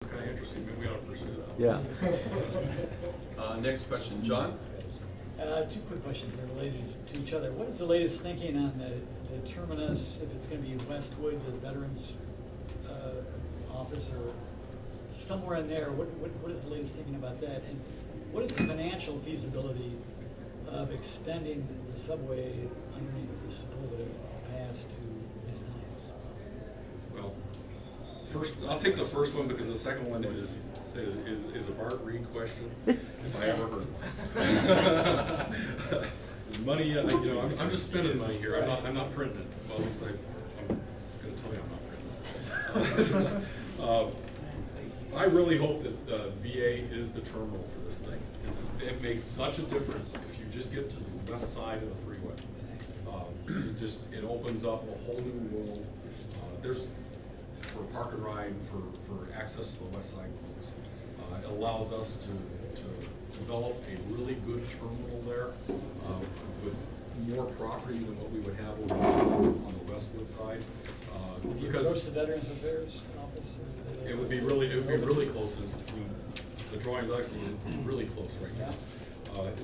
kind of interesting. Maybe we ought to pursue that. Yeah. Next question, John? Two quick questions, they're related to each other. What is the latest thinking on the terminus, if it's gonna be Westwood, the Veterans Office, or somewhere in there? What is the latest thinking about that? And what is the financial feasibility of extending the subway underneath the supposed pass to Manhattan? Well, first, I'll take the first one because the second one is a Bart Reed question, if I ever heard. Money, you know, I'm just spending money here. I'm not printing it. Well, at least I'm going to tell you I'm not printing it. I really hope that the VA is the terminal for this thing. It makes such a difference if you just get to the west side of the freeway. It opens up a whole new world. There's for park and ride, for access to the west side folks. It allows us to develop a really good terminal there with more property than what we would have over on the Westwood side. Would you Because approach the Veterans Affairs Office? it would be really close. It's between the drawings I've seen, really close right now.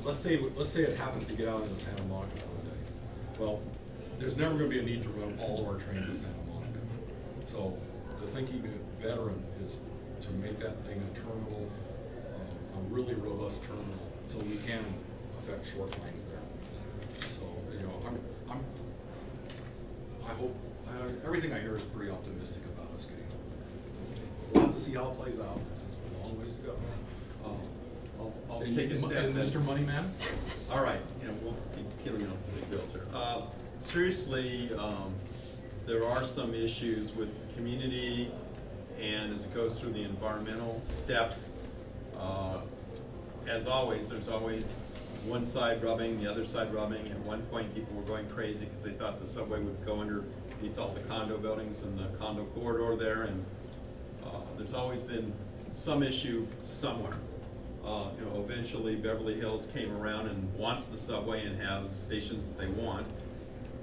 Let's say it happens to get out into Santa Monica someday. Well, there's never going to be a need to run all of our trains to Santa Monica. So the thinking of veteran is to make that thing a terminal, a really robust terminal, so we can affect short lines there. So you know, I hope everything I hear is pretty optimistic about us getting. We'll have to see how it plays out. It's a long ways to go. I'll take a step. Mr. Moneyman. All right, you know, we'll be killing off the big bills here. Seriously, there are some issues with the community, and as it goes through the environmental steps, as always, there's always one side rubbing, the other side rubbing. At one point, people were going crazy because they thought the subway would go underneath all the condo buildings and the condo corridor there, and there's always been some issue somewhere. You know, eventually Beverly Hills came around and wants the subway and has stations that they want,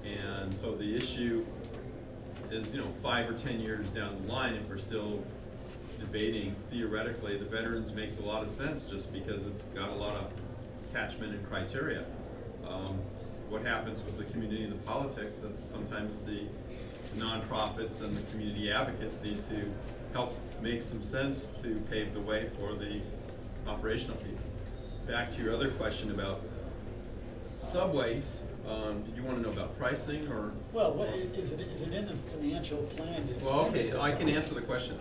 and so the issue is, you know, 5 or 10 years down the line, if we're still debating theoretically, the Veterans makes a lot of sense just because it's got a lot of catchment and criteria. What happens with the community and the politics, that's sometimes the nonprofits and the community advocates need to help make some sense to pave the way for the operational people. Back to your other question about subways, did you want to know about pricing or? Well, what, is it in the financial plan? Well, okay, I can answer the question.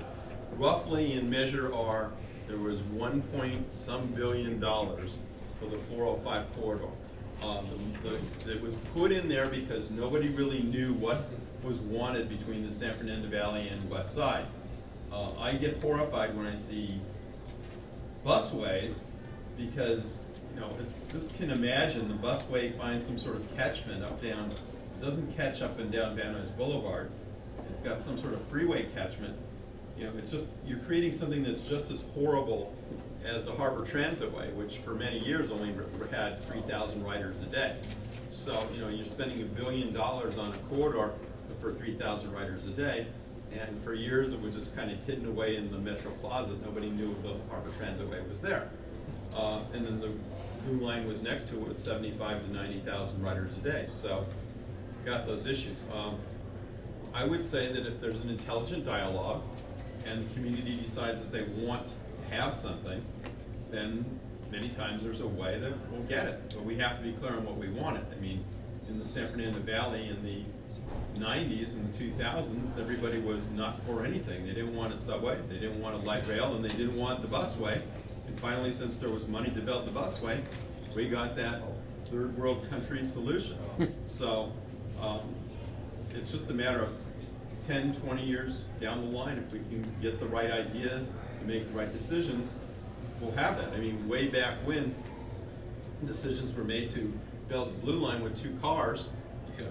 Roughly in measure there was $1 billion for the 405 corridor. It was put in there because nobody really knew what was wanted between the San Fernando Valley and West Side. I get horrified when I see busways because, you know, just can imagine the busway finds some sort of catchment up down, it doesn't catch up and down Van Nuys Boulevard. It's got some sort of freeway catchment. You know, it's just, you're creating something that's just as horrible as the Harbor Transitway, which for many years only had 3,000 riders a day. So, you know, you're spending $1 billion on a corridor for 3,000 riders a day, and for years it was just kind of hidden away in the Metro Closet. Nobody knew the Harbor Transitway was there. And then the Blue Line was next to it with 75 to 90,000 riders a day. So, got those issues. I would say that if there's an intelligent dialogue and the community decides that they want to have something, then many times there's a way that we'll get it. But we have to be clear on what we want it. I mean, in the San Fernando Valley in the 90s and the 2000s, everybody was not for anything. They didn't want a subway, they didn't want a light rail, and they didn't want the busway. And finally, since there was money to build the busway, we got that third world country solution. So it's just a matter of 10, 20 years down the line, if we can get the right idea and make the right decisions, we'll have that. I mean, way back when decisions were made to build the Blue Line with 2 cars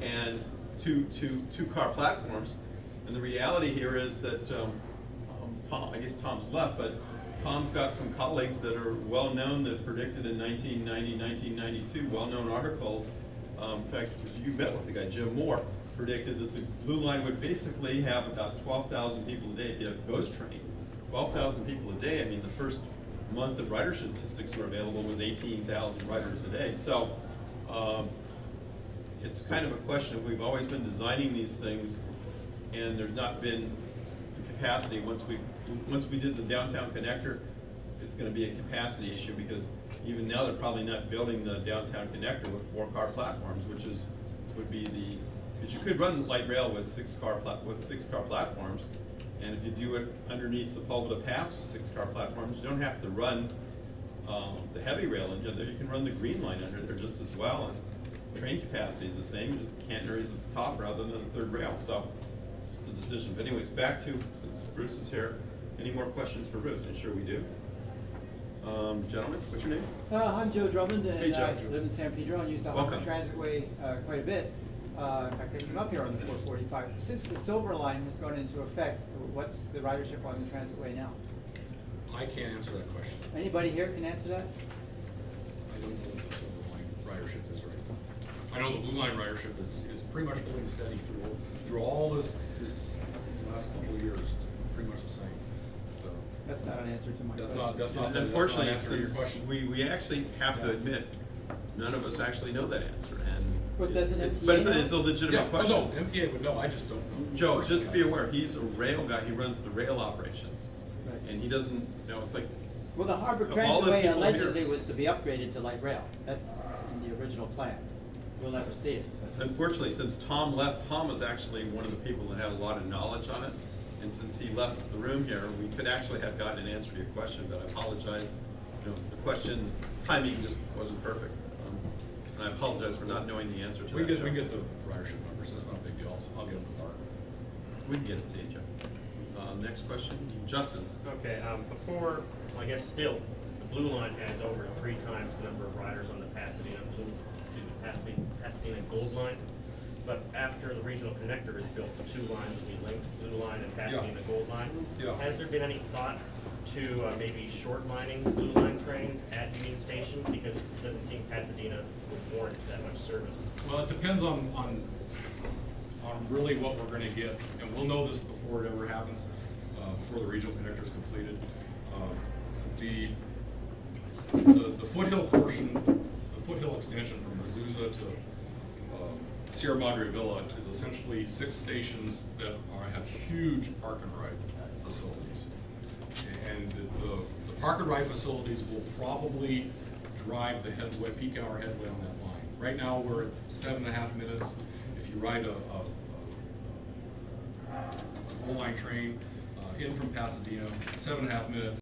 and two car platforms, and the reality here is that I guess Tom's left, but Tom's got some colleagues that are well known that predicted in 1990, 1992, well-known articles. In fact, you met with the guy, Jim Moore, predicted that the Blue Line would basically have about 12,000 people a day if you have a ghost train. 12,000 people a day. I mean, the first month of ridership statistics were available was 18,000 riders a day. So it's kind of a question of, we've always been designing these things, and there's not been the capacity. Once we did the downtown connector, it's going to be a capacity issue, because even now they're probably not building the downtown connector with 4-car platforms, which would be the, because you could run light rail with 6-car platforms, and if you do it underneath Sepulveda Pass with 6-car platforms, you don't have to run the heavy rail under there. You can run the green line under there just as well, and train capacity is the same. Just the catenaries at the top rather than the third rail. So just a decision. But anyways, back to, since Bruce is here, any more questions for Bruce? I'm sure we do. Gentlemen, what's your name? I'm Joe Drummond, and Hey, Joe. I live in San Pedro and use the Welcome. Harvard Transitway quite a bit. In fact, I came up here on the 445. Since the Silver Line has gone into effect, what's the ridership on the Transitway now? I can't answer that question. Anybody here can answer that? I don't know what the Silver Line ridership is right now. I know the Blue Line ridership is pretty much holding steady through all this last couple of years. It's pretty much the same. So That's not an answer to my that's question. not Unfortunately, answer your since question. we actually have to admit, none of us actually know that answer. And But doesn't but MTA it's a legitimate Yeah, question. no, MTA would know. I just don't know. Joe, just be aware, he's a rail guy. He runs the rail operations, Right. and he doesn't. It's like, Well, the Harbor Of all the Transitway people allegedly here- was to be upgraded to light rail. That's in the original plan. We'll never see it. but- unfortunately, since Tom left, Tom was actually one of the people that had a lot of knowledge on it. And since he left the room here, we could actually have gotten an answer to your question, but I apologize. The question timing just wasn't perfect. And I apologize for not knowing the answer to We that. get Joe. the ridership numbers. That's not a big deal. I'll get them to Bart. We can get it to you, Joe. Next question, Justin. Okay, before, I guess still, the Blue Line has over 3 times the number of riders on the Pasadena Gold Line. But after the regional connector is built, the 2 lines will be linked, Blue Line and Pasadena Gold Line. Yeah. Has there been any thought to maybe short lining Blue Line trains at Union Station? Because it doesn't seem Pasadena would warrant that much service. Well, it depends on really what we're gonna get, and we'll know this before it ever happens, before the regional connector is completed. The foothill portion, the foothill extension from Azusa to Sierra Madre Villa is essentially 6 stations that have huge park and ride facilities. And the park and ride facilities will probably drive the headway, peak hour headway on that line. Right now, we're at 7.5 minutes. If you ride a Gold Line train in from Pasadena, 7.5 minutes.